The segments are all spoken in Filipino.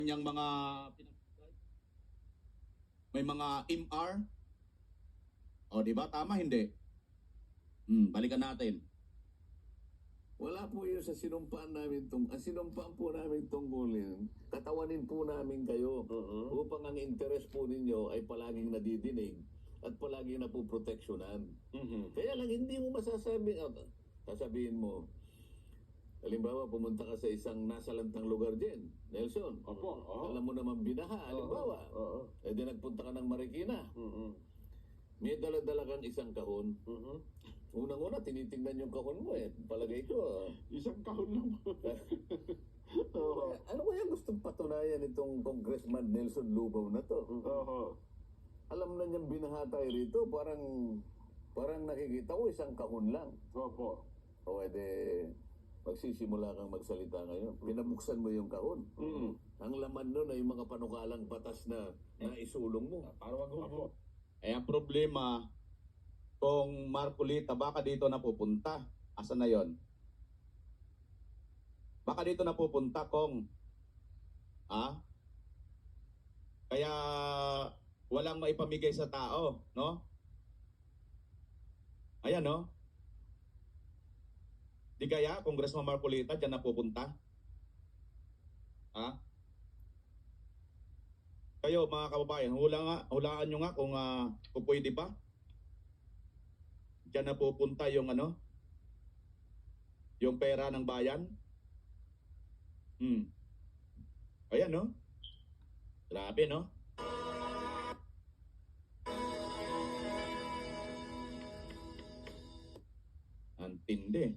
kanyang mga may mga MR. O, di ba? Tama, hindi? Balikan natin. Wala po yun sa sinumpaan namin sinumpaan po namin tungkulin, katawanin po namin kayo upang ang interes po ninyo ay palaging nadidinig at palaging napuproteksyonan. Kaya lang hindi mo sasabihin mo, halimbawa pumunta ka sa isang nasalantang lugar din, Nelson. Opo. Alam mo naman binaha, halimbawa. Eh di nagpunta ka ng Marikina. May dala-dala kang isang kahon. Unang-una, tinitingnan yung kahon mo eh. Palagay ko. Isang kahon lang. Ano kaya gustong patunayan itong Congressman Nelson Lubaw na to? Alam na niyang binahatay rito, parang nakikita ko isang kahon lang. Opo. O edi, magsisimula kang magsalita ngayon. Pinabuksan mo yung kahon. Ang laman nun ay yung mga panukalang batas na naisulong mo. Para wag Opo. Eh, ang problema, kung Marcolita, baka dito napupunta. Asa na yon? Baka dito napupunta kung kaya walang maipamigay sa tao, no? Ayan, no? Di kaya, Congressman Marcolita, dyan napupunta? Kayo, mga kababayan, hulaan nyo nga kung pwede pa. Diyan napupunta yung yung pera ng bayan. Ayan, no? Grabe, no? Ang tindi.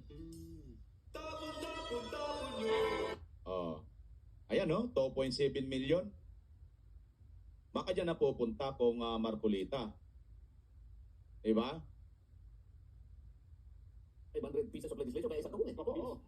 Ayan, no? 2.7 million. Baka dyan napupunta kung Marcolita. Diba? 500 pieces of legislation kaya isang kahon eh. Opo.